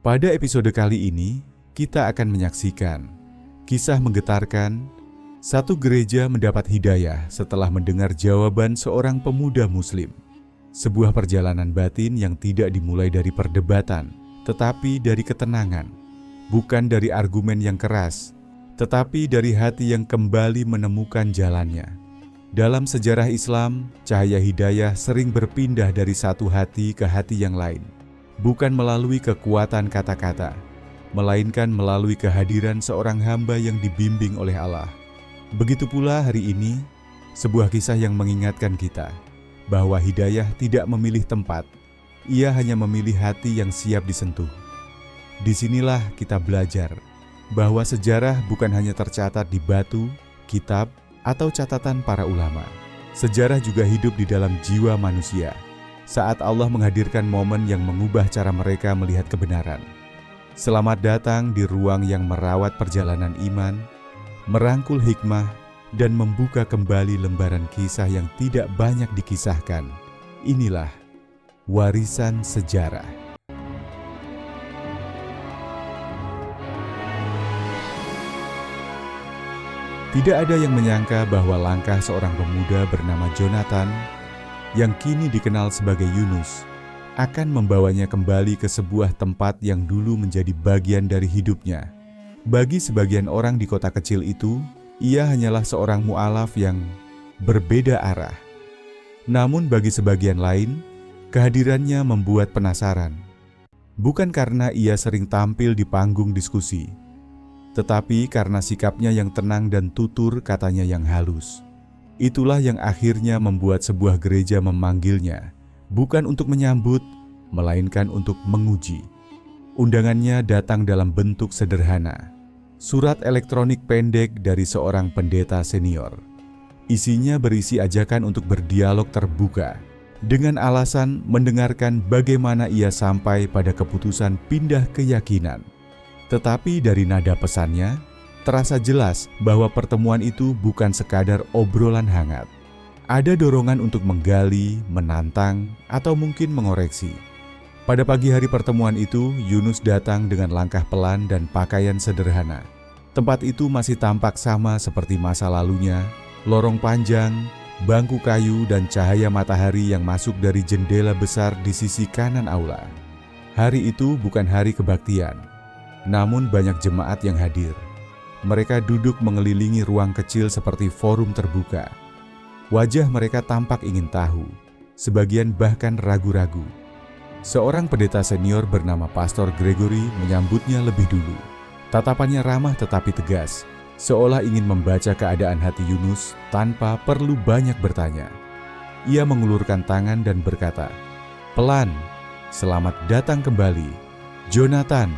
Pada episode kali ini, kita akan menyaksikan kisah menggetarkan satu gereja mendapat hidayah setelah mendengar jawaban seorang pemuda Muslim. Sebuah perjalanan batin yang tidak dimulai dari perdebatan, tetapi dari ketenangan. Bukan dari argumen yang keras, tetapi dari hati yang kembali menemukan jalannya. Dalam sejarah Islam, cahaya hidayah sering berpindah dari satu hati ke hati yang lain. Bukan melalui kekuatan kata-kata, melainkan melalui kehadiran seorang hamba yang dibimbing oleh Allah. Begitu pula hari ini, sebuah kisah yang mengingatkan kita bahwa hidayah tidak memilih tempat, ia hanya memilih hati yang siap disentuh. Disinilah kita belajar bahwa sejarah bukan hanya tercatat di batu, kitab, atau catatan para ulama. Sejarah juga hidup di dalam jiwa manusia, saat Allah menghadirkan momen yang mengubah cara mereka melihat kebenaran. Selamat datang di ruang yang merawat perjalanan iman, merangkul hikmah, dan membuka kembali lembaran kisah yang tidak banyak dikisahkan. Inilah warisan sejarah. Tidak ada yang menyangka bahwa langkah seorang pemuda bernama Jonathan, yang kini dikenal sebagai Yunus, akan membawanya kembali ke sebuah tempat yang dulu menjadi bagian dari hidupnya. Bagi sebagian orang di kota kecil itu, ia hanyalah seorang mu'alaf yang berbeda arah. Namun bagi sebagian lain, kehadirannya membuat penasaran. Bukan karena ia sering tampil di panggung diskusi, tetapi karena sikapnya yang tenang dan tutur katanya yang halus. Itulah yang akhirnya membuat sebuah gereja memanggilnya, bukan untuk menyambut, melainkan untuk menguji. Undangannya datang dalam bentuk sederhana, surat elektronik pendek dari seorang pendeta senior. Isinya berisi ajakan untuk berdialog terbuka, dengan alasan mendengarkan bagaimana ia sampai pada keputusan pindah keyakinan. Tetapi dari nada pesannya, terasa jelas bahwa pertemuan itu bukan sekadar obrolan hangat. Ada dorongan untuk menggali, menantang, atau mungkin mengoreksi. Pada pagi hari pertemuan itu, Yunus datang dengan langkah pelan dan pakaian sederhana. Tempat itu masih tampak sama seperti masa lalunya, lorong panjang, bangku kayu, dan cahaya matahari yang masuk dari jendela besar di sisi kanan aula. Hari itu bukan hari kebaktian, namun banyak jemaat yang hadir. Mereka duduk mengelilingi ruang kecil seperti forum terbuka. Wajah mereka tampak ingin tahu, sebagian bahkan ragu-ragu. Seorang pendeta senior bernama Pastor Gregory menyambutnya lebih dulu. Tatapannya ramah tetapi tegas, seolah ingin membaca keadaan hati Yunus tanpa perlu banyak bertanya. Ia mengulurkan tangan dan berkata, "Pelan, selamat datang kembali, Jonathan."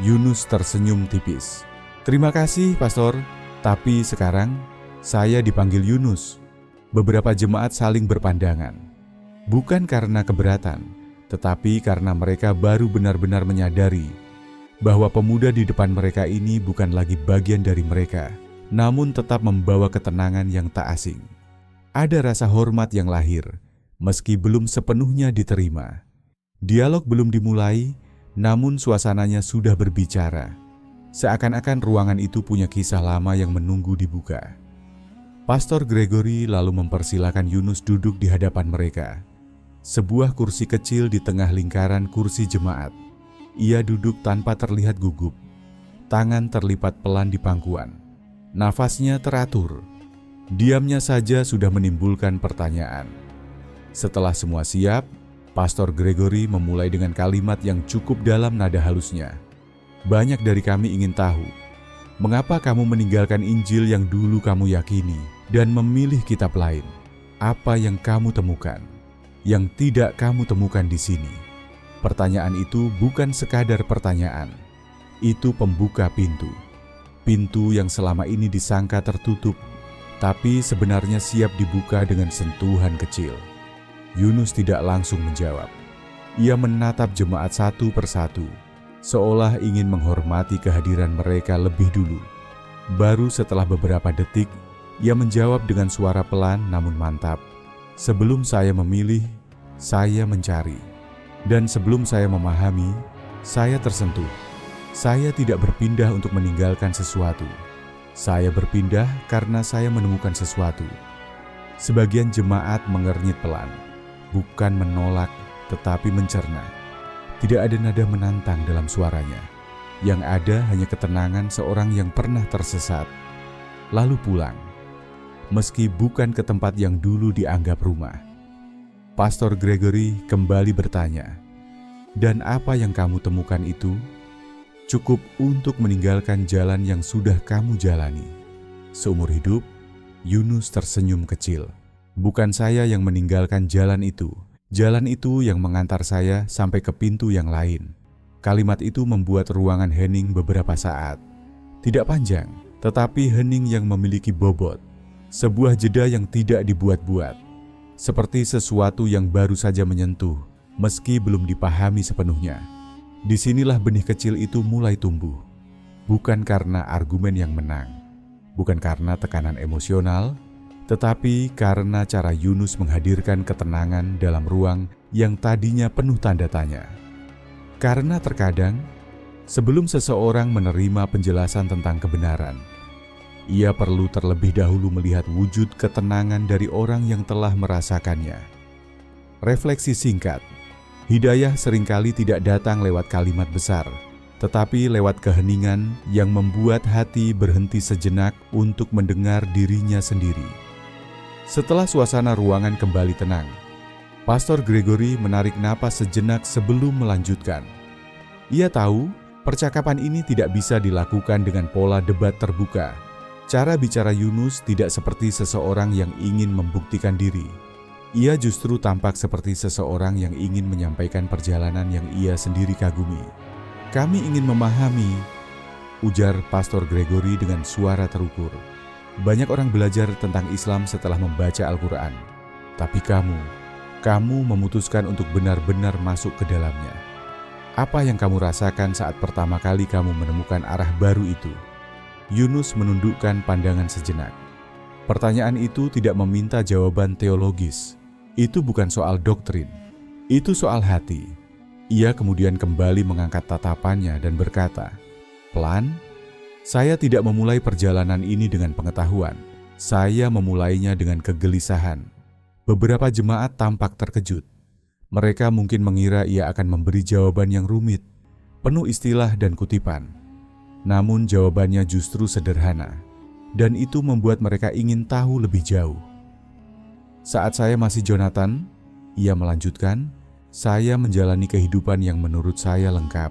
Yunus tersenyum tipis. "Terima kasih, Pastor, tapi sekarang saya dipanggil Yunus." Beberapa jemaat saling berpandangan. Bukan karena keberatan, tetapi karena mereka baru benar-benar menyadari bahwa pemuda di depan mereka ini bukan lagi bagian dari mereka, namun tetap membawa ketenangan yang tak asing. Ada rasa hormat yang lahir, meski belum sepenuhnya diterima. Dialog belum dimulai, namun suasananya sudah berbicara. Seakan-akan ruangan itu punya kisah lama yang menunggu dibuka. Pastor Gregory lalu mempersilakan Yunus duduk di hadapan mereka. Sebuah kursi kecil di tengah lingkaran kursi jemaat. Ia duduk tanpa terlihat gugup. Tangan terlipat pelan di pangkuan. Nafasnya teratur. Diamnya saja sudah menimbulkan pertanyaan. Setelah semua siap, Pastor Gregory memulai dengan kalimat yang cukup dalam nada halusnya. "Banyak dari kami ingin tahu, mengapa kamu meninggalkan Injil yang dulu kamu yakini dan memilih kitab lain? Apa yang kamu temukan, yang tidak kamu temukan di sini?" Pertanyaan itu bukan sekadar pertanyaan. Itu pembuka pintu. Pintu yang selama ini disangka tertutup, tapi sebenarnya siap dibuka dengan sentuhan kecil. Yunus tidak langsung menjawab. Ia menatap jemaat satu persatu, seolah ingin menghormati kehadiran mereka lebih dulu. Baru setelah beberapa detik, ia menjawab dengan suara pelan namun mantap. "Sebelum saya memilih, saya mencari. Dan sebelum saya memahami, Saya tersentuh. Saya tidak berpindah untuk meninggalkan sesuatu. Saya berpindah karena saya menemukan sesuatu. Sebagian jemaat mengernyit pelan, bukan menolak, tetapi mencerna. Tidak ada nada menantang dalam suaranya. Yang ada hanya ketenangan seorang yang pernah tersesat, lalu pulang, meski bukan ke tempat yang dulu dianggap rumah. Pastor Gregory kembali bertanya, "Dan apa yang kamu temukan itu cukup untuk meninggalkan jalan yang sudah kamu jalani?" Seumur hidup, Yunus tersenyum kecil. "Bukan saya yang meninggalkan jalan itu yang mengantar saya sampai ke pintu yang lain." Kalimat itu membuat ruangan hening beberapa saat. Tidak panjang, tetapi hening yang memiliki bobot. Sebuah jeda yang tidak dibuat-buat. Seperti sesuatu yang baru saja menyentuh, meski belum dipahami sepenuhnya. Disinilah benih kecil itu mulai tumbuh. Bukan karena argumen yang menang, bukan karena tekanan emosional, tetapi karena cara Yunus menghadirkan ketenangan dalam ruang yang tadinya penuh tanda tanya. Karena terkadang, sebelum seseorang menerima penjelasan tentang kebenaran, ia perlu terlebih dahulu melihat wujud ketenangan dari orang yang telah merasakannya. Refleksi singkat. Hidayah seringkali tidak datang lewat kalimat besar, tetapi lewat keheningan yang membuat hati berhenti sejenak untuk mendengar dirinya sendiri. Setelah suasana ruangan kembali tenang, Pastor Gregory menarik napas sejenak sebelum melanjutkan. Ia tahu percakapan ini tidak bisa dilakukan dengan pola debat terbuka. Cara bicara Yunus tidak seperti seseorang yang ingin membuktikan diri. Ia justru tampak seperti seseorang yang ingin menyampaikan perjalanan yang ia sendiri kagumi. "Kami ingin memahami," ujar Pastor Gregory dengan suara terukur. "Banyak orang belajar tentang Islam setelah membaca Al-Quran. Tapi kamu memutuskan untuk benar-benar masuk ke dalamnya. Apa yang kamu rasakan saat pertama kali kamu menemukan arah baru itu?" Yunus menundukkan pandangan sejenak. Pertanyaan itu tidak meminta jawaban teologis. Itu bukan soal doktrin. Itu soal hati. Ia kemudian kembali mengangkat tatapannya dan berkata, "Pelan, saya tidak memulai perjalanan ini dengan pengetahuan. Saya memulainya dengan kegelisahan." Beberapa jemaat tampak terkejut. Mereka mungkin mengira ia akan memberi jawaban yang rumit, penuh istilah dan kutipan. Namun jawabannya justru sederhana, dan itu membuat mereka ingin tahu lebih jauh. "Saat saya masih Jonathan," ia melanjutkan, "saya menjalani kehidupan yang menurut saya lengkap.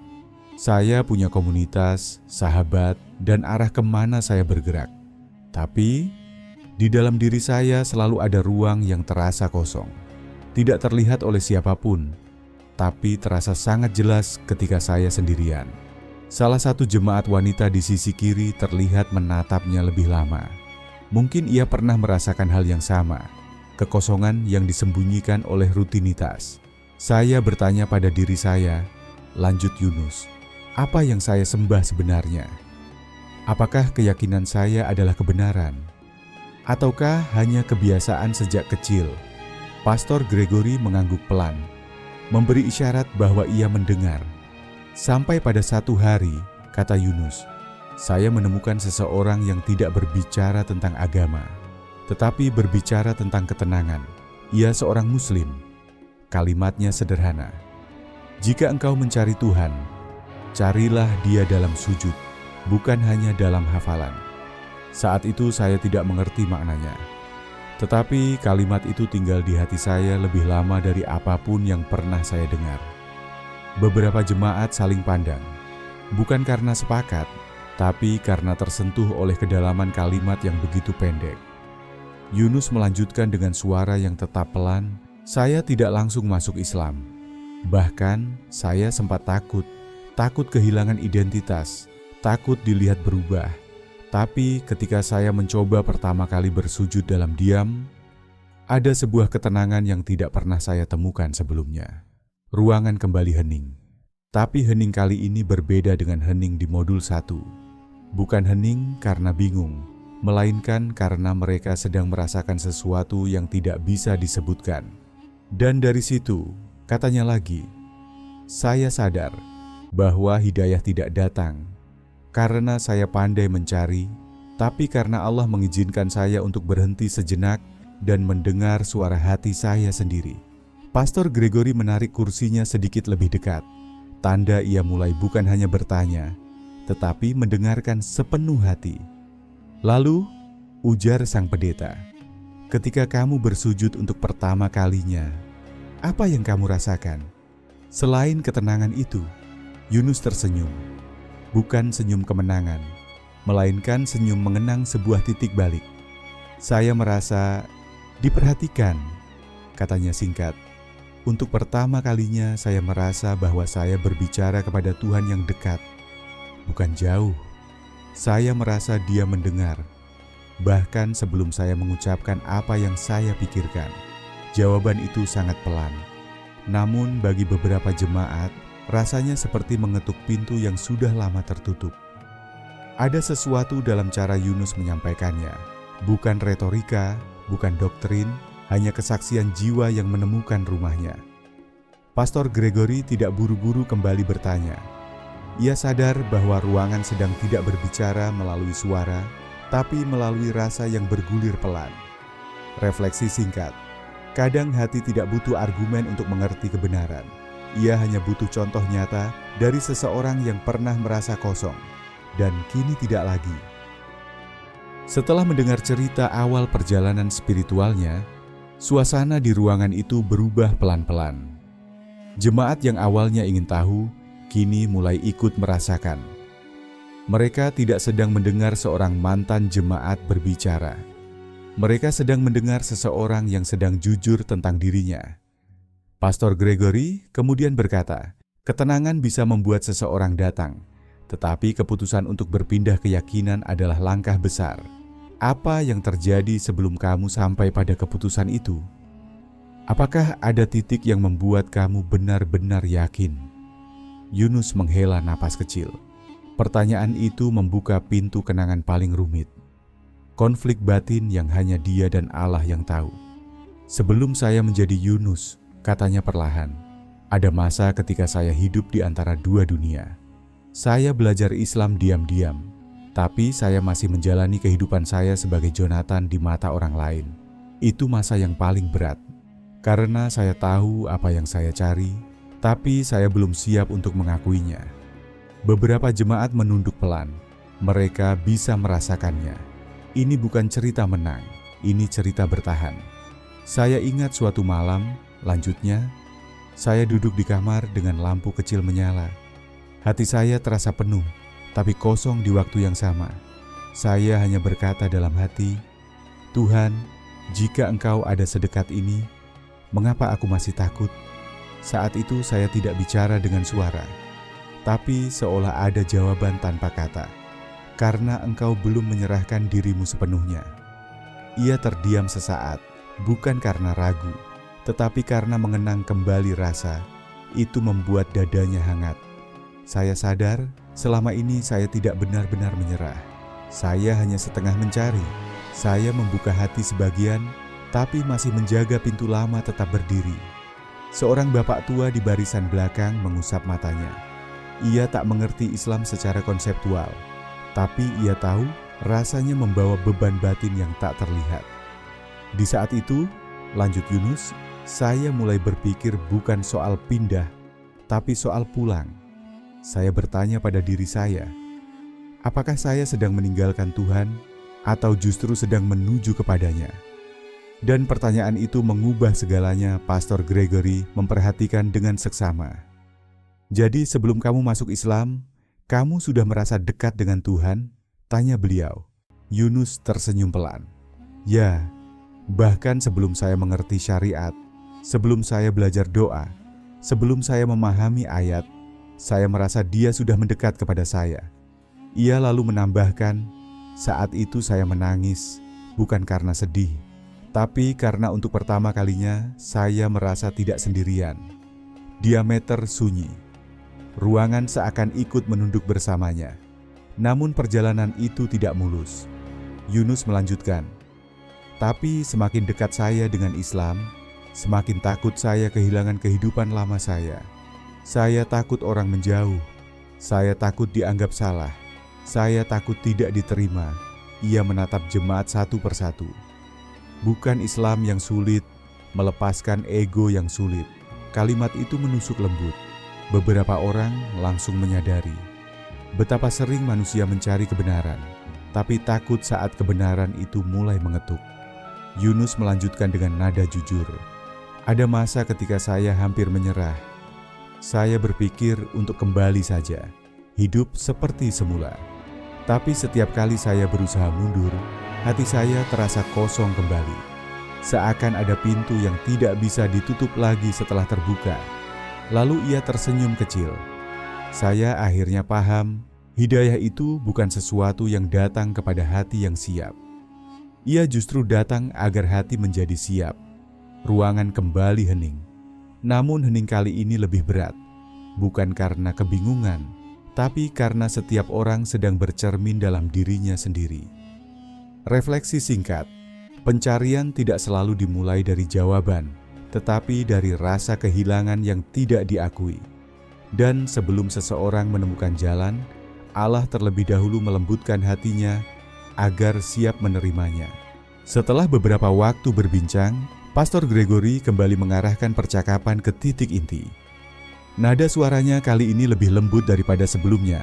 Saya punya komunitas, sahabat, dan arah kemana saya bergerak. Tapi, di dalam diri saya selalu ada ruang yang terasa kosong. Tidak terlihat oleh siapapun, tapi terasa sangat jelas ketika saya sendirian." Salah satu jemaat wanita di sisi kiri terlihat menatapnya lebih lama. Mungkin ia pernah merasakan hal yang sama, kekosongan yang disembunyikan oleh rutinitas. "Saya bertanya pada diri saya," lanjut Yunus, "apa yang saya sembah sebenarnya? Apakah keyakinan saya adalah kebenaran? Ataukah hanya kebiasaan sejak kecil?" Pastor Gregory mengangguk pelan, memberi isyarat bahwa ia mendengar. "Sampai pada satu hari," kata Yunus, "saya menemukan seseorang yang tidak berbicara tentang agama, tetapi berbicara tentang ketenangan. Ia seorang Muslim." Kalimatnya sederhana. "Jika engkau mencari Tuhan, carilah Dia dalam sujud, bukan hanya dalam hafalan." Saat itu saya tidak mengerti maknanya, tetapi kalimat itu tinggal di hati saya lebih lama dari apapun yang pernah saya dengar. Beberapa jemaat saling pandang, bukan karena sepakat, tapi karena tersentuh oleh kedalaman kalimat yang begitu pendek. Yunus melanjutkan dengan suara yang tetap pelan, "Saya tidak langsung masuk Islam. Bahkan saya sempat takut kehilangan identitas, takut dilihat berubah. Tapi ketika saya mencoba pertama kali bersujud dalam diam, ada sebuah ketenangan yang tidak pernah saya temukan sebelumnya." Ruangan kembali hening. Tapi hening kali ini berbeda dengan hening di modul 1. Bukan hening karena bingung, melainkan karena mereka sedang merasakan sesuatu yang tidak bisa disebutkan. "Dan dari situ," katanya lagi, "saya sadar bahwa hidayah tidak datang karena saya pandai mencari, tapi karena Allah mengizinkan saya untuk berhenti sejenak dan mendengar suara hati saya sendiri. Pastor Gregory menarik kursinya sedikit lebih dekat, tanda ia mulai bukan hanya bertanya, tetapi mendengarkan sepenuh hati. Lalu, ujar sang pendeta, ketika kamu bersujud untuk pertama kalinya, apa yang kamu rasakan? Selain ketenangan itu, Yunus tersenyum. Bukan senyum kemenangan, melainkan senyum mengenang sebuah titik balik. Saya merasa diperhatikan, katanya singkat. Untuk pertama kalinya saya merasa bahwa saya berbicara kepada Tuhan yang dekat, bukan jauh. Saya merasa Dia mendengar, bahkan sebelum saya mengucapkan apa yang saya pikirkan. Jawaban itu sangat pelan. Namun bagi beberapa jemaat, rasanya seperti mengetuk pintu yang sudah lama tertutup. Ada sesuatu dalam cara Yunus menyampaikannya, bukan retorika, bukan doktrin, hanya kesaksian jiwa yang menemukan rumahnya. Pastor Gregory tidak buru-buru kembali bertanya. Ia sadar bahwa ruangan sedang tidak berbicara melalui suara, tapi melalui rasa yang bergulir pelan. Refleksi singkat, kadang hati tidak butuh argumen untuk mengerti kebenaran. Ia hanya butuh contoh nyata dari seseorang yang pernah merasa kosong dan kini tidak lagi. Setelah mendengar cerita awal perjalanan spiritualnya, suasana di ruangan itu berubah pelan-pelan. Jemaat yang awalnya ingin tahu, kini mulai ikut merasakan. Mereka tidak sedang mendengar seorang mantan jemaat berbicara. Mereka sedang mendengar seseorang yang sedang jujur tentang dirinya. Pastor Gregory kemudian berkata, ketenangan bisa membuat seseorang datang, tetapi keputusan untuk berpindah keyakinan adalah langkah besar. Apa yang terjadi sebelum kamu sampai pada keputusan itu? Apakah ada titik yang membuat kamu benar-benar yakin? Yunus menghela napas kecil. Pertanyaan itu membuka pintu kenangan paling rumit. Konflik batin yang hanya dia dan Allah yang tahu. Sebelum saya menjadi Yunus, katanya perlahan, ada masa ketika saya hidup di antara dua dunia. Saya belajar Islam diam-diam, tapi saya masih menjalani kehidupan saya sebagai Jonathan di mata orang lain. Itu masa yang paling berat, karena saya tahu apa yang saya cari, tapi saya belum siap untuk mengakuinya. Beberapa jemaat menunduk pelan, mereka bisa merasakannya. Ini bukan cerita menang, ini cerita bertahan. Saya ingat suatu malam, lanjutnya, saya duduk di kamar dengan lampu kecil menyala. Hati saya terasa penuh, tapi kosong di waktu yang sama. Saya hanya berkata dalam hati, Tuhan, jika Engkau ada sedekat ini, mengapa aku masih takut? Saat itu saya tidak bicara dengan suara, tapi seolah ada jawaban tanpa kata. Karena Engkau belum menyerahkan dirimu sepenuhnya. Ia terdiam sesaat, bukan karena ragu, tetapi karena mengenang kembali rasa. Itu membuat dadanya hangat. Saya sadar, selama ini saya tidak benar-benar menyerah. Saya hanya setengah mencari. Saya membuka hati sebagian, tapi masih menjaga pintu lama tetap berdiri. Seorang bapak tua di barisan belakang mengusap matanya. Ia tak mengerti Islam secara konseptual, tapi ia tahu rasanya membawa beban batin yang tak terlihat. Di saat itu, lanjut Yunus, saya mulai berpikir bukan soal pindah, tapi soal pulang. Saya bertanya pada diri saya, apakah saya sedang meninggalkan Tuhan atau justru sedang menuju kepadanya? Dan pertanyaan itu mengubah segalanya. Pastor Gregory memperhatikan dengan seksama. Jadi sebelum kamu masuk Islam, kamu sudah merasa dekat dengan Tuhan? Tanya beliau. Yunus tersenyum pelan. Ya, bahkan sebelum saya mengerti syariat, sebelum saya belajar doa, sebelum saya memahami ayat, saya merasa Dia sudah mendekat kepada saya. Ia lalu menambahkan, saat itu saya menangis, bukan karena sedih, tapi karena untuk pertama kalinya saya merasa tidak sendirian. Diameter sunyi. Ruangan seakan ikut menunduk bersamanya. Namun perjalanan itu tidak mulus. Yunus melanjutkan, tapi semakin dekat saya dengan Islam, semakin takut saya kehilangan kehidupan lama saya. Saya takut orang menjauh, Saya takut dianggap salah. Saya takut tidak diterima. Ia menatap jemaat satu persatu. Bukan Islam yang sulit, melepaskan ego yang sulit. Kalimat itu menusuk lembut. Beberapa orang langsung menyadari betapa sering manusia mencari kebenaran, tapi takut saat kebenaran itu mulai mengetuk. Yunus melanjutkan dengan nada jujur. Ada masa ketika saya hampir menyerah. Saya berpikir untuk kembali saja, hidup seperti semula. Tapi setiap kali saya berusaha mundur, hati saya terasa kosong kembali. Seakan ada pintu yang tidak bisa ditutup lagi setelah terbuka. Lalu ia tersenyum kecil. Saya akhirnya paham, hidayah itu bukan sesuatu yang datang kepada hati yang siap. Ia justru datang agar hati menjadi siap. Ruangan kembali hening. Namun hening kali ini lebih berat. Bukan karena kebingungan, tapi karena setiap orang sedang bercermin dalam dirinya sendiri. Refleksi singkat. Pencarian tidak selalu dimulai dari jawaban, tetapi dari rasa kehilangan yang tidak diakui. Dan sebelum seseorang menemukan jalan, Allah terlebih dahulu melembutkan hatinya agar siap menerimanya. Setelah beberapa waktu berbincang, Pastor Gregory kembali mengarahkan percakapan ke titik inti. Nada suaranya kali ini lebih lembut daripada sebelumnya.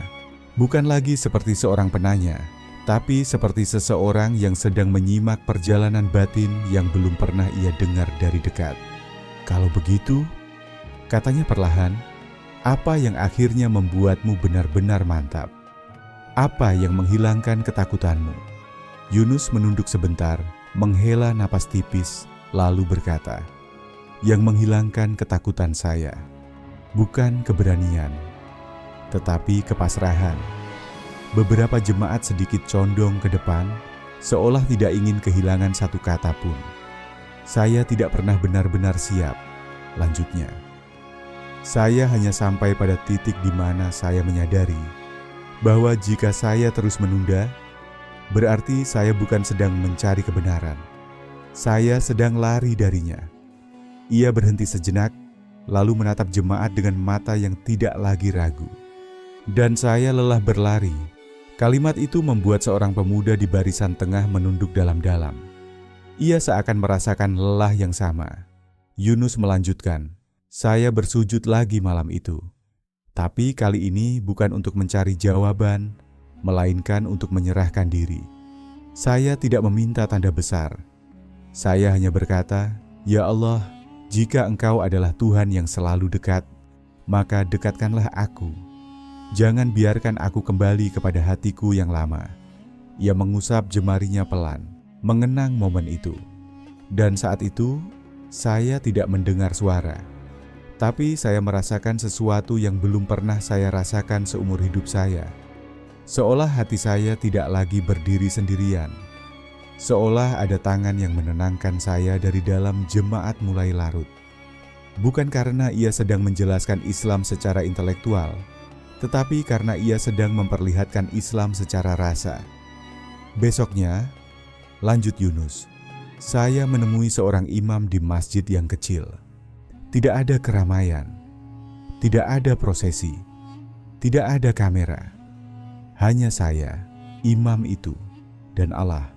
Bukan lagi seperti seorang penanya, tapi seperti seseorang yang sedang menyimak perjalanan batin yang belum pernah ia dengar dari dekat. Kalau begitu, katanya perlahan, apa yang akhirnya membuatmu benar-benar mantap? Apa yang menghilangkan ketakutanmu? Yunus menunduk sebentar, menghela napas tipis, lalu berkata, yang menghilangkan ketakutan saya, bukan keberanian, tetapi kepasrahan. Beberapa jemaat sedikit condong ke depan, seolah tidak ingin kehilangan satu kata pun. Saya tidak pernah benar-benar siap, lanjutnya. Saya hanya sampai pada titik di mana saya menyadari bahwa jika saya terus menunda, berarti saya bukan sedang mencari kebenaran. Saya sedang lari darinya. Ia berhenti sejenak, lalu menatap jemaat dengan mata yang tidak lagi ragu. Dan saya lelah berlari. Kalimat itu membuat seorang pemuda di barisan tengah menunduk dalam-dalam. Ia seakan merasakan lelah yang sama. Yunus melanjutkan, saya bersujud lagi malam itu. Tapi kali ini bukan untuk mencari jawaban, melainkan untuk menyerahkan diri. Saya tidak meminta tanda besar. Saya hanya berkata, ya Allah, jika Engkau adalah Tuhan yang selalu dekat, maka dekatkanlah aku. Jangan biarkan aku kembali kepada hatiku yang lama. Ia mengusap jemarinya pelan, mengenang momen itu. Dan saat itu, saya tidak mendengar suara. Tapi saya merasakan sesuatu yang belum pernah saya rasakan seumur hidup saya. Seolah hati saya tidak lagi berdiri sendirian. Seolah ada tangan yang menenangkan saya dari dalam jemaat mulai larut. Bukan karena ia sedang menjelaskan Islam secara intelektual, tetapi karena ia sedang memperlihatkan Islam secara rasa. Besoknya, lanjut Yunus, saya menemui seorang imam di masjid yang kecil. Tidak ada keramaian, tidak ada prosesi, tidak ada kamera. Hanya saya, imam itu, dan Allah.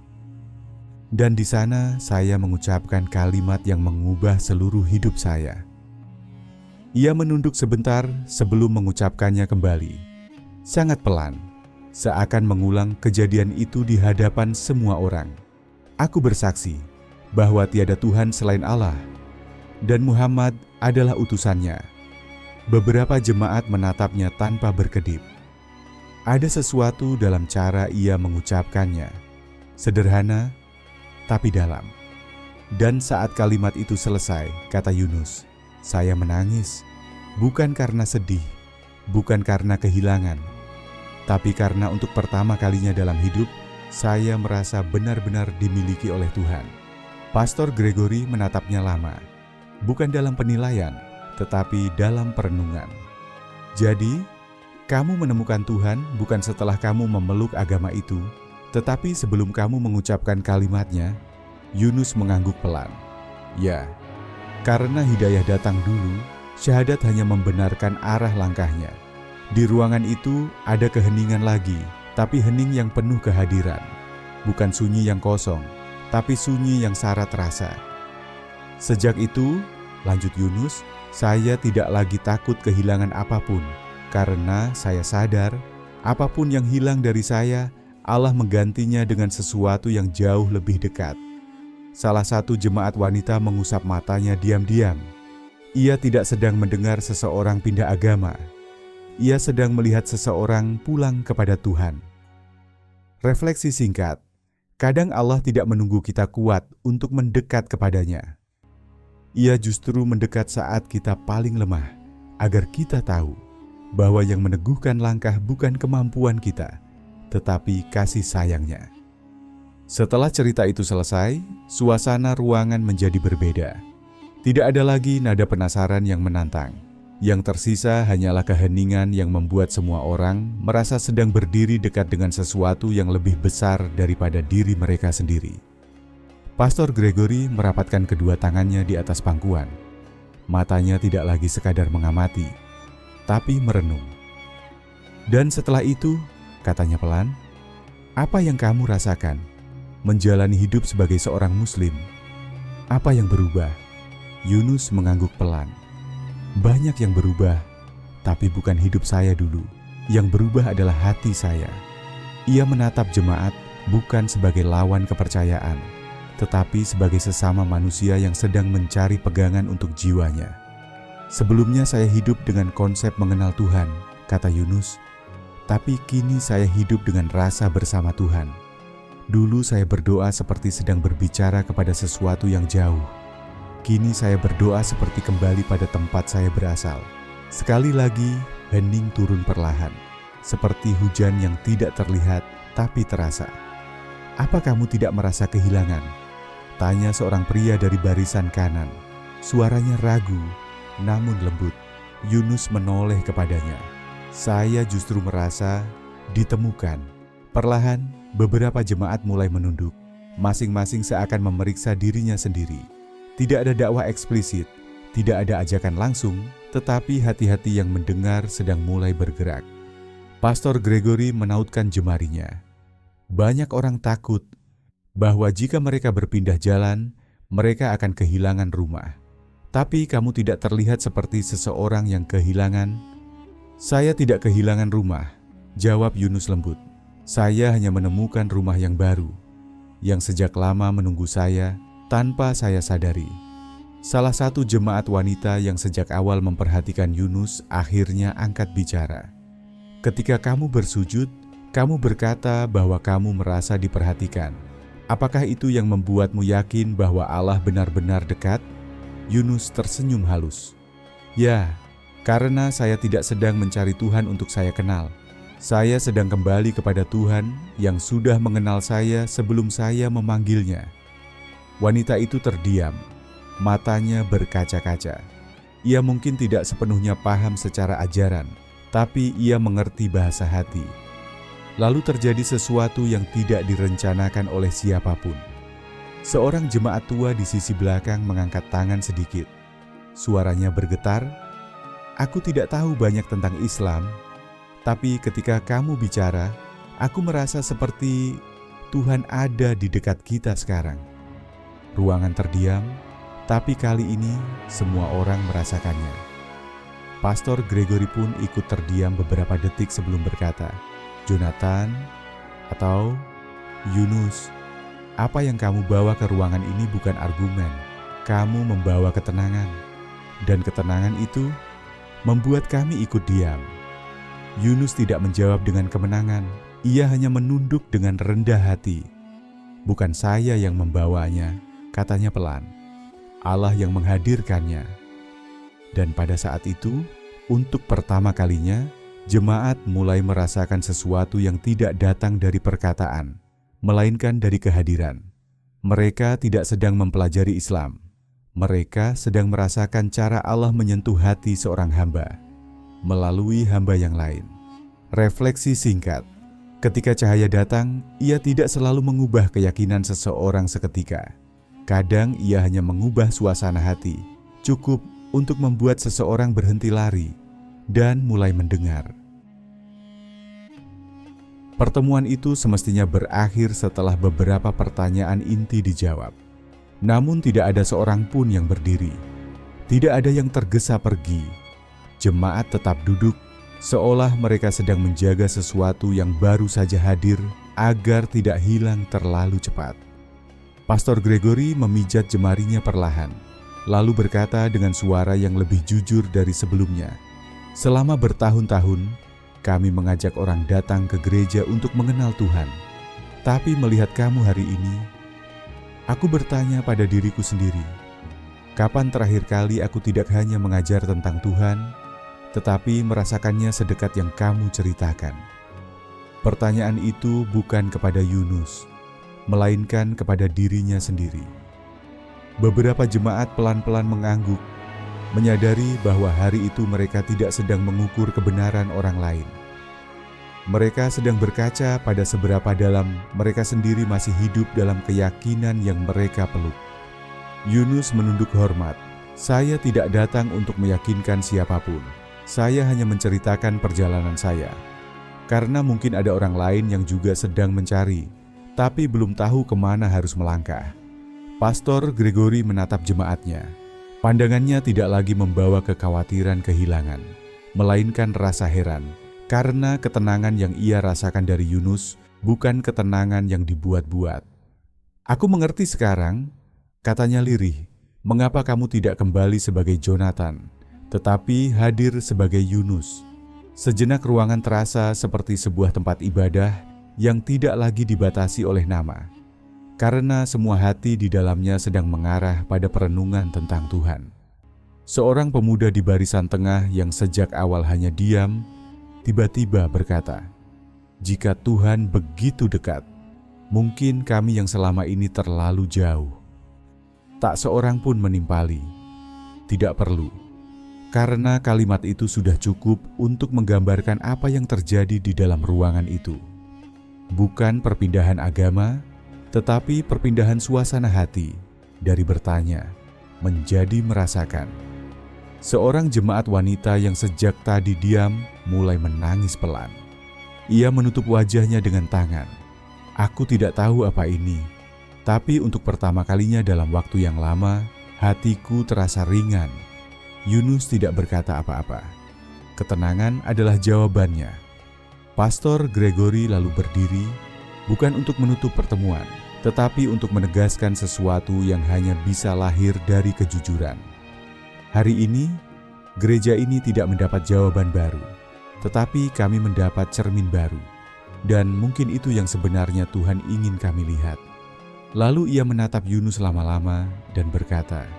Dan di sana saya mengucapkan kalimat yang mengubah seluruh hidup saya. Ia menunduk sebentar sebelum mengucapkannya kembali. Sangat pelan, seakan mengulang kejadian itu di hadapan semua orang. Aku bersaksi bahwa tiada Tuhan selain Allah, dan Muhammad adalah utusannya. Beberapa jemaat menatapnya tanpa berkedip. Ada sesuatu dalam cara ia mengucapkannya. Sederhana, tapi dalam. Dan saat kalimat itu selesai, kata Yunus, saya menangis. Bukan karena sedih, bukan karena kehilangan, tapi karena untuk pertama kalinya dalam hidup, saya merasa benar-benar dimiliki oleh Tuhan. Pastor Gregory menatapnya lama, bukan dalam penilaian, tetapi dalam perenungan. Jadi, kamu menemukan Tuhan bukan setelah kamu memeluk agama itu, tetapi sebelum kamu mengucapkan kalimatnya. Yunus mengangguk pelan. Ya, karena hidayah datang dulu, syahadat hanya membenarkan arah langkahnya. Di ruangan itu ada keheningan lagi, tapi hening yang penuh kehadiran. Bukan sunyi yang kosong, tapi sunyi yang syarat rasa. Sejak itu, lanjut Yunus, saya tidak lagi takut kehilangan apapun, karena saya sadar apapun yang hilang dari saya, Allah menggantinya dengan sesuatu yang jauh lebih dekat. Salah satu jemaat wanita mengusap matanya diam-diam. Ia tidak sedang mendengar seseorang pindah agama. Ia sedang melihat seseorang pulang kepada Tuhan. Refleksi singkat, kadang Allah tidak menunggu kita kuat untuk mendekat kepadanya. Ia justru mendekat saat kita paling lemah, agar kita tahu bahwa yang meneguhkan langkah bukan kemampuan kita, tetapi kasih sayangnya. Setelah cerita itu selesai, suasana ruangan menjadi berbeda. Tidak ada lagi nada penasaran yang menantang. Yang tersisa hanyalah keheningan yang membuat semua orang merasa sedang berdiri dekat dengan sesuatu yang lebih besar daripada diri mereka sendiri. Pastor Gregory merapatkan kedua tangannya di atas pangkuan. Matanya tidak lagi sekadar mengamati, tapi merenung. Dan setelah itu, katanya pelan, "Apa yang kamu rasakan menjalani hidup sebagai seorang Muslim? Apa yang berubah?" Yunus mengangguk pelan. "Banyak yang berubah, tapi bukan hidup saya dulu. Yang berubah adalah hati saya." Ia menatap jemaat bukan sebagai lawan kepercayaan, tetapi sebagai sesama manusia yang sedang mencari pegangan untuk jiwanya. "Sebelumnya saya hidup dengan konsep mengenal Tuhan," kata Yunus, "tapi kini saya hidup dengan rasa bersama Tuhan. Dulu saya berdoa seperti sedang berbicara kepada sesuatu yang jauh. Kini saya berdoa seperti kembali pada tempat saya berasal." Sekali lagi, hening turun perlahan, seperti hujan yang tidak terlihat tapi terasa. "Apa kamu tidak merasa kehilangan?" tanya seorang pria dari barisan kanan. Suaranya ragu, namun lembut. Yunus menoleh kepadanya. "Saya justru merasa ditemukan." Perlahan, beberapa jemaat mulai menunduk, masing-masing seakan memeriksa dirinya sendiri. Tidak ada dakwah eksplisit, tidak ada ajakan langsung, tetapi hati-hati yang mendengar sedang mulai bergerak. Pastor Gregory menautkan jemarinya. "Banyak orang takut bahwa jika mereka berpindah jalan, mereka akan kehilangan rumah. Tapi kamu tidak terlihat seperti seseorang yang kehilangan." "Saya tidak kehilangan rumah," jawab Yunus lembut. "Saya hanya menemukan rumah yang baru, yang sejak lama menunggu saya tanpa saya sadari." Salah satu jemaat wanita yang sejak awal memperhatikan Yunus akhirnya angkat bicara. "Ketika kamu bersujud, kamu berkata bahwa kamu merasa diperhatikan. Apakah itu yang membuatmu yakin bahwa Allah benar-benar dekat?" Yunus tersenyum halus. "Ya, karena saya tidak sedang mencari Tuhan untuk saya kenal. Saya sedang kembali kepada Tuhan yang sudah mengenal saya sebelum saya memanggilnya." Wanita itu terdiam, matanya berkaca-kaca. Ia mungkin tidak sepenuhnya paham secara ajaran, tapi ia mengerti bahasa hati. Lalu terjadi sesuatu yang tidak direncanakan oleh siapapun. Seorang jemaat tua di sisi belakang mengangkat tangan sedikit. Suaranya bergetar, "Aku tidak tahu banyak tentang Islam, tapi ketika kamu bicara, aku merasa seperti Tuhan ada di dekat kita sekarang." Ruangan terdiam, tapi kali ini semua orang merasakannya. Pastor Gregory pun ikut terdiam beberapa detik sebelum berkata, "Jonathan atau Yunus, apa yang kamu bawa ke ruangan ini bukan argumen. Kamu membawa ketenangan. Dan ketenangan itu membuat kami ikut diam." Yunus tidak menjawab dengan kemenangan. Ia hanya menunduk dengan rendah hati. "Bukan saya yang membawanya," katanya pelan. "Allah yang menghadirkannya." Dan pada saat itu, untuk pertama kalinya, jemaat mulai merasakan sesuatu yang tidak datang dari perkataan, melainkan dari kehadiran. Mereka tidak sedang mempelajari Islam. Mereka sedang merasakan cara Allah menyentuh hati seorang hamba melalui hamba yang lain. Refleksi singkat. Ketika cahaya datang, ia tidak selalu mengubah keyakinan seseorang seketika. Kadang ia hanya mengubah suasana hati, cukup untuk membuat seseorang berhenti lari dan mulai mendengar. Pertemuan itu semestinya berakhir setelah beberapa pertanyaan inti dijawab. Namun tidak ada seorang pun yang berdiri. Tidak ada yang tergesa pergi. Jemaat tetap duduk, seolah mereka sedang menjaga sesuatu yang baru saja hadir agar tidak hilang terlalu cepat. Pastor Gregory memijat jemarinya perlahan, lalu berkata dengan suara yang lebih jujur dari sebelumnya, "Selama bertahun-tahun, kami mengajak orang datang ke gereja untuk mengenal Tuhan. Tapi melihat kamu hari ini, aku bertanya pada diriku sendiri, kapan terakhir kali aku tidak hanya mengajar tentang Tuhan, tetapi merasakannya sedekat yang kamu ceritakan?" Pertanyaan itu bukan kepada Yunus, melainkan kepada dirinya sendiri. Beberapa jemaat pelan-pelan mengangguk, menyadari bahwa hari itu mereka tidak sedang mengukur kebenaran orang lain. Mereka sedang berkaca pada seberapa dalam mereka sendiri masih hidup dalam keyakinan yang mereka peluk. Yunus menunduk hormat. "Saya tidak datang untuk meyakinkan siapapun. Saya hanya menceritakan perjalanan saya. Karena mungkin ada orang lain yang juga sedang mencari, tapi belum tahu kemana harus melangkah." Pastor Gregory menatap jemaatnya. Pandangannya tidak lagi membawa kekhawatiran kehilangan, melainkan rasa heran, karena ketenangan yang ia rasakan dari Yunus bukan ketenangan yang dibuat-buat. "Aku mengerti sekarang," katanya lirih, "mengapa kamu tidak kembali sebagai Jonathan, tetapi hadir sebagai Yunus." Sejenak ruangan terasa seperti sebuah tempat ibadah yang tidak lagi dibatasi oleh nama, karena semua hati di dalamnya sedang mengarah pada perenungan tentang Tuhan. Seorang pemuda di barisan tengah yang sejak awal hanya diam, tiba-tiba berkata, "Jika Tuhan begitu dekat, mungkin kami yang selama ini terlalu jauh." Tak seorang pun menimpali. Tidak perlu. Karena kalimat itu sudah cukup untuk menggambarkan apa yang terjadi di dalam ruangan itu. Bukan perpindahan agama, tetapi perpindahan suasana hati dari bertanya menjadi merasakan. Seorang jemaat wanita yang sejak tadi diam mulai menangis pelan. Ia menutup wajahnya dengan tangan. "Aku tidak tahu apa ini, tapi untuk pertama kalinya dalam waktu yang lama, hatiku terasa ringan." Yunus tidak berkata apa-apa. Ketenangan adalah jawabannya. Pastor Gregory lalu berdiri, bukan untuk menutup pertemuan, tetapi untuk menegaskan sesuatu yang hanya bisa lahir dari kejujuran. Hari ini, gereja ini tidak mendapat jawaban baru, tetapi kami mendapat cermin baru. Dan mungkin itu yang sebenarnya Tuhan ingin kami lihat. Lalu ia menatap Yunus lama-lama dan berkata,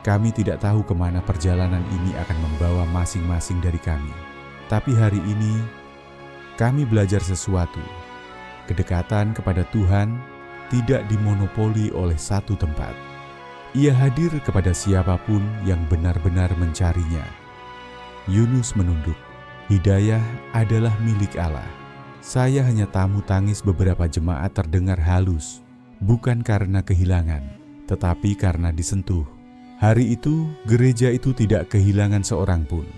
"Kami tidak tahu kemana perjalanan ini akan membawa masing-masing dari kami. Tapi hari ini, kami belajar sesuatu. Kedekatan kepada Tuhan tidak dimonopoli oleh satu tempat. Ia hadir kepada siapapun yang benar-benar mencarinya." Yunus menunduk. "Hidayah adalah milik Allah. Saya hanya tamu." Tangis beberapa jemaat terdengar halus, bukan karena kehilangan, tetapi karena disentuh. Hari itu, gereja itu tidak kehilangan seorang pun.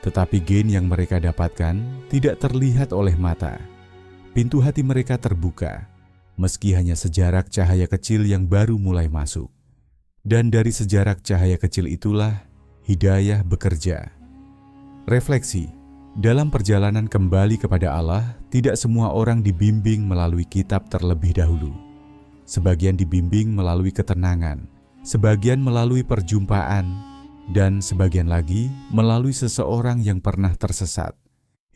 Tetapi gain yang mereka dapatkan tidak terlihat oleh mata. Pintu hati mereka terbuka, meski hanya sejarak cahaya kecil yang baru mulai masuk. Dan dari sejarak cahaya kecil itulah, hidayah bekerja. Refleksi, dalam perjalanan kembali kepada Allah, tidak semua orang dibimbing melalui kitab terlebih dahulu. Sebagian dibimbing melalui ketenangan, sebagian melalui perjumpaan, dan sebagian lagi melalui seseorang yang pernah tersesat,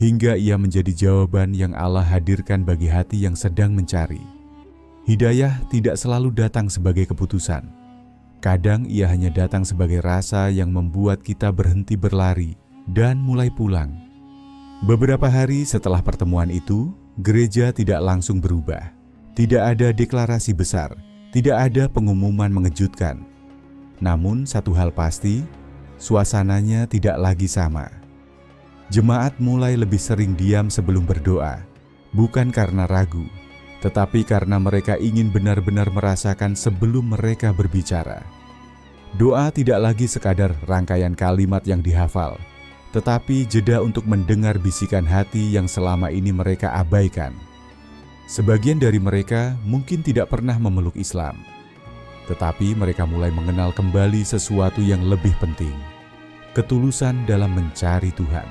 hingga ia menjadi jawaban yang Allah hadirkan bagi hati yang sedang mencari. Hidayah tidak selalu datang sebagai keputusan. Kadang ia hanya datang sebagai rasa yang membuat kita berhenti berlari dan mulai pulang. Beberapa hari setelah pertemuan itu, gereja tidak langsung berubah. Tidak ada deklarasi besar, tidak ada pengumuman mengejutkan. Namun satu hal pasti, suasananya tidak lagi sama. Jemaat mulai lebih sering diam sebelum berdoa, bukan karena ragu, tetapi karena mereka ingin benar-benar merasakan sebelum mereka berbicara. Doa tidak lagi sekadar rangkaian kalimat yang dihafal, tetapi jeda untuk mendengar bisikan hati yang selama ini mereka abaikan. Sebagian dari mereka mungkin tidak pernah memeluk Islam, tetapi mereka mulai mengenal kembali sesuatu yang lebih penting, ketulusan dalam mencari Tuhan.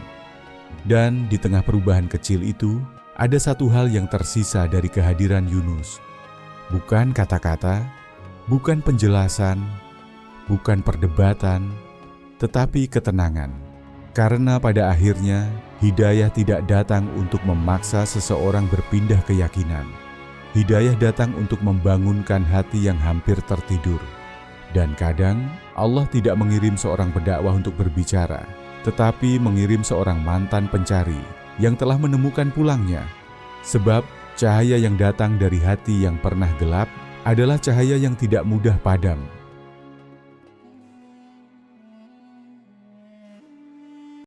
Dan di tengah perubahan kecil itu, ada satu hal yang tersisa dari kehadiran Yunus. Bukan kata-kata, bukan penjelasan, bukan perdebatan, tetapi ketenangan. Karena pada akhirnya, hidayah tidak datang untuk memaksa seseorang berpindah keyakinan. Hidayah datang untuk membangunkan hati yang hampir tertidur. Dan kadang, Allah tidak mengirim seorang pendakwah untuk berbicara, tetapi mengirim seorang mantan pencari yang telah menemukan pulangnya. Sebab, cahaya yang datang dari hati yang pernah gelap adalah cahaya yang tidak mudah padam.